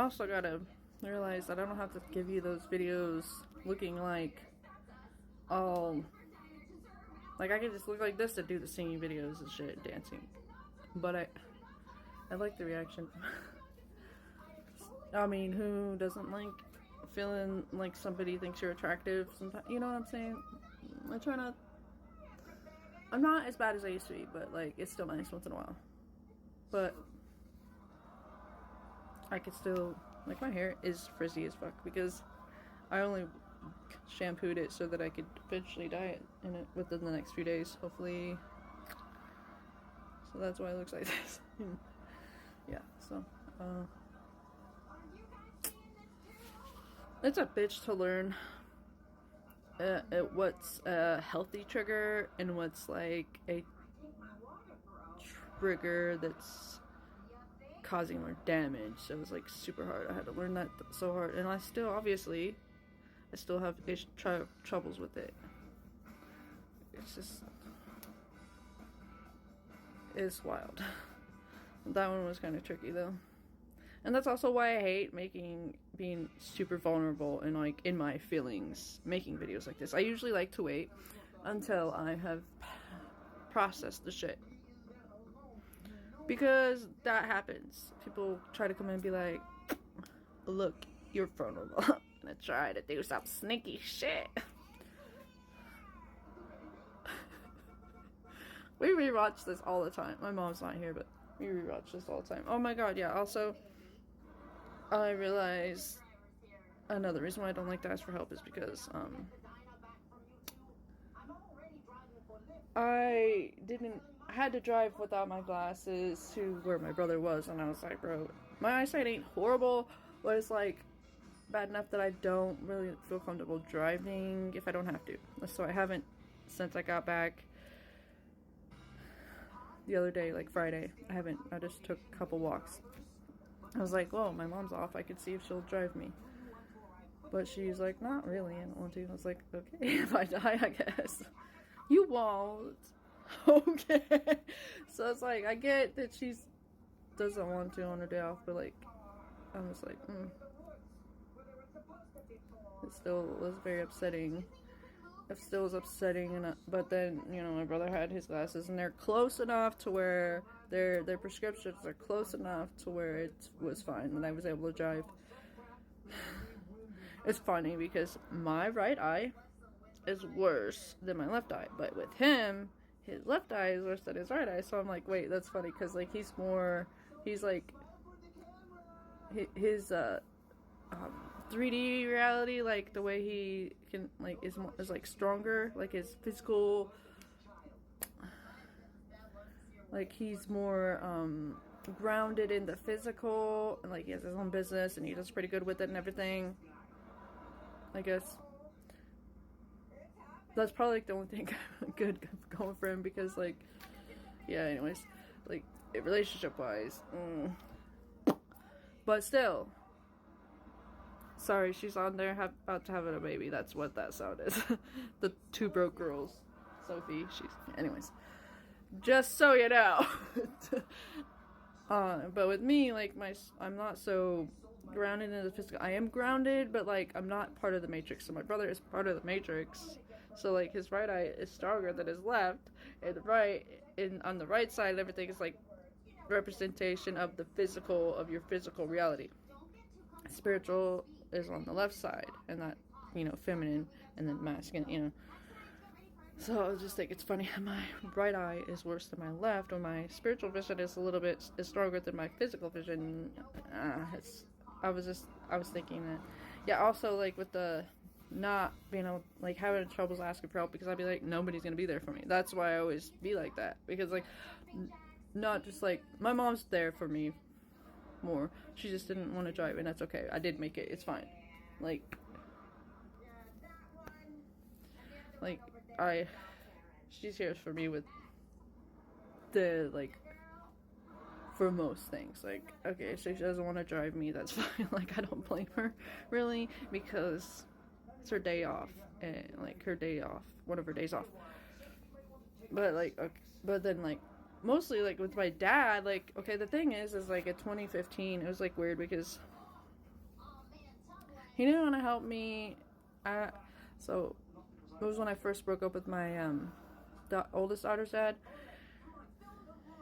also gotta realize that I don't have to give you those videos looking like all like I can just look like this to do the singing videos and shit, dancing. But I like the reaction. I mean, who doesn't like feeling like somebody thinks you're attractive sometimes, you know what I'm saying? I'm not as bad as I used to be, but like it's still nice once in a while. But I could still, like, my hair is frizzy as fuck because I only shampooed it so that I could eventually dye it in it within the next few days, hopefully. So that's why it looks like this. Yeah, so it's a bitch to learn what's a healthy trigger and what's like a trigger that's causing more damage. So it was like super hard. I had to learn that so hard, and I still have troubles with it. It's wild. That one was kind of tricky though, and that's also why I hate being super vulnerable and like in my feelings making videos like this. I usually like to wait until I have processed the shit, because that happens. People try to come in and be like, look, you're vulnerable. I'm gonna try to do some sneaky shit. We rewatch this all the time. My mom's not here, but we rewatch this all the time. Oh my god, yeah. Also, I realized another reason why I don't like to ask for help is because I had to drive without my glasses to where my brother was, and I was like, bro, my eyesight ain't horrible, but it's like bad enough that I don't really feel comfortable driving if I don't have to. So I haven't since I got back the other day, like Friday. I just took a couple walks. I was like, whoa, my mom's off, I could see if she'll drive me. But she's like, not really, I don't want to. I was like, okay, if I die, I guess. You won't. Okay. So it's like, I get that she doesn't want to on her day off, but like, I'm just like, It still was very upsetting. It still was upsetting, but then, you know, my brother had his glasses, and they're close enough to where their prescriptions are close enough to where it was fine, and I was able to drive. It's funny because my right eye is worse than my left eye, but with him, his left eye is worse than his right eye. So I'm like, wait, that's funny because like he's like his 3D reality, like the way he can like is like stronger, like his physical, like he's more grounded in the physical, and like he has his own business and he does pretty good with it and everything. I guess that's probably like the only thing good going for him, because like, yeah, anyways, like relationship wise, but still. Sorry, she's on there about to have a baby. That's what that sound is. The two broke girls. Sophie, anyways. Just so you know. But with me, like, I'm not so grounded in the physical. I am grounded, but, like, I'm not part of the Matrix. So my brother is part of the Matrix. So, like, his right eye is stronger than his left. And on the right side, everything is, like, representation of of your physical reality. Spiritual is on the left side, and that, you know, feminine, and then masculine, you know. So I was just like, it's funny how my right eye is worse than my left, or my spiritual vision is a little bit stronger than my physical vision. I was thinking that, yeah. Also, like with the not being able, like having troubles asking for help, because I'd be like, nobody's gonna be there for me. That's why I always be like that, because like, not just like my mom's there for me more. She just didn't want to drive, and that's okay. I did make it. It's fine. She's here for me with the, like, for most things. Like, okay, so she doesn't want to drive me, that's fine. Like, I don't blame her, really, because it's her day off, and, like, one of her days off. But, like, okay, but then, like, mostly, like, with my dad, like, okay, the thing is, like, in 2015, it was, like, weird, because he didn't want to help me. So it was when I first broke up with my oldest daughter's dad,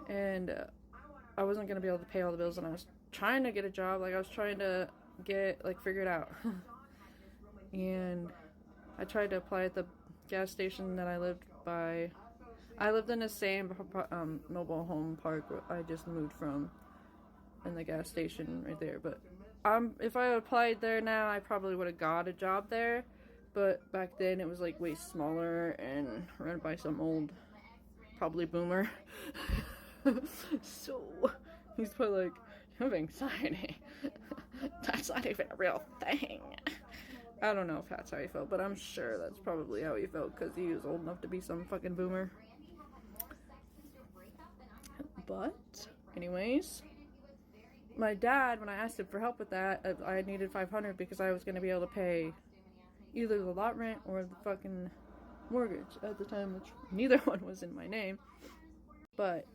and I wasn't gonna be able to pay all the bills, and I was trying to get a job. Like, I was trying to get, like, figure it out. And I tried to apply at the gas station that I lived by. I lived in the same mobile home park I just moved from, in the gas station right there. But if I applied there now, I probably would have got a job there. But back then it was like way smaller and run by some old, probably boomer. So he's probably like, you have anxiety. That's not even a real thing. I don't know if that's how he felt, but I'm sure that's probably how he felt, because he was old enough to be some fucking boomer. But anyways, my dad, when I asked him for help with that, I needed $500 because I was going to be able to pay either the lot rent or the fucking mortgage at the time, which neither one was in my name. But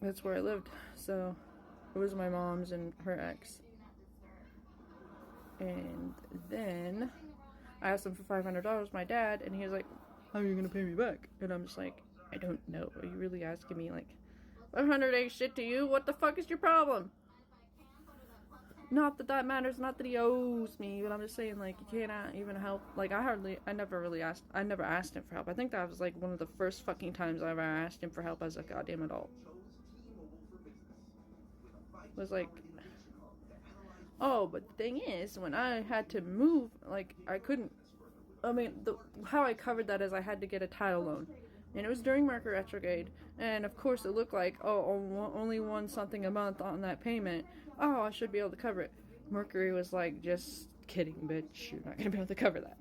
that's where I lived. So it was my mom's and her ex. And then I asked him for $500, my dad, and he was like, how are you gonna pay me back? And I'm just like, I don't know. Are you really asking me, like, 500 ain't shit to you? What the fuck is your problem? Not that that matters, not that he owes me, but I'm just saying, like, you can't even help. Like, I never asked him for help. I think that was, like, one of the first fucking times I ever asked him for help as a goddamn adult. It was like, oh, but the thing is, when I had to move, like, I couldn't, I mean, how I covered that is I had to get a title loan. And it was during Mercury retrograde, and of course it looked like, oh, only one something a month on that payment. Oh, I should be able to cover it. Mercury was like, just kidding, bitch. You're not gonna be able to cover that.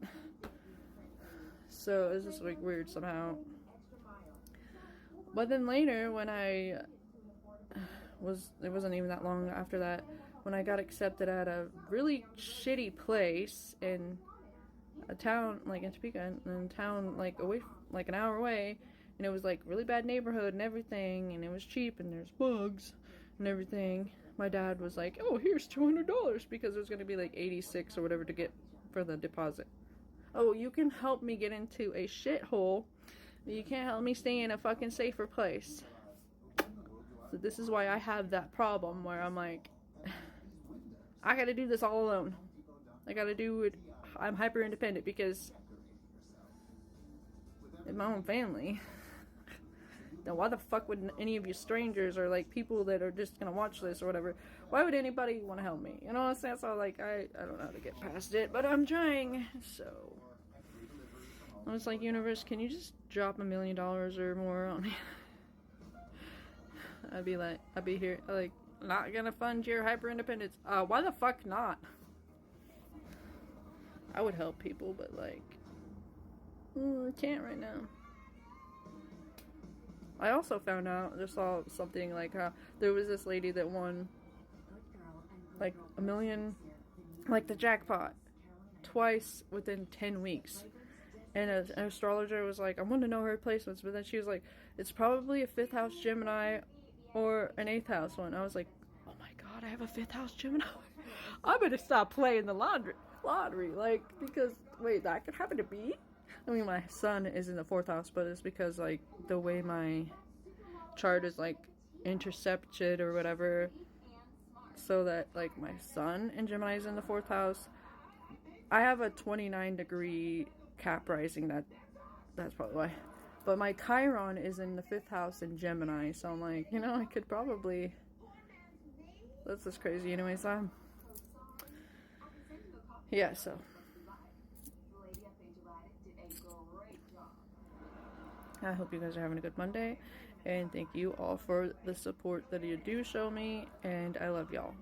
So it was just like weird somehow. But then later, when it wasn't even that long after that, when I got accepted at a really shitty place in a town, like in Topeka, in a town like away, like an hour away, and it was like really bad neighborhood and everything, and it was cheap and there's bugs and everything. My dad was like, oh, here's $200 because it was going to be like 86 or whatever to get for the deposit. Oh, you can help me get into a shithole, but you can't help me stay in a fucking safer place. So this is why I have that problem where I'm like, I gotta do this all alone. I gotta do it. I'm hyper independent because in my own family. Then why the fuck would any of you strangers or like people that are just gonna watch this or whatever, why would anybody want to help me? You know what I'm saying? So like I don't know how to get past it, but I'm trying. So I was like, universe, can you just drop $1 million or more on me? I'd be here like, not gonna fund your hyper independence. Why the fuck not? I would help people, but like, I can't right now. I also found out, just saw something like how there was this lady that won like $1 million, like the jackpot, twice within 10 weeks. And an astrologer was like, I want to know her placements, but then she was like, it's probably a 5th house Gemini or an 8th house one. I was like, oh my god, I have a 5th house Gemini. I'm gonna stop playing the lottery, like, because wait, that could happen to me. I mean, my son is in the 4th house, but it's because, like, the way my chart is, like, intercepted or whatever, so that, like, my sun in Gemini is in the 4th house. I have a 29-degree Cap rising, that's probably why. But my Chiron is in the 5th house in Gemini, so I'm like, you know, I could probably, that's just crazy anyways. Yeah, so I hope you guys are having a good Monday, and thank you all for the support that you do show me, and I love y'all.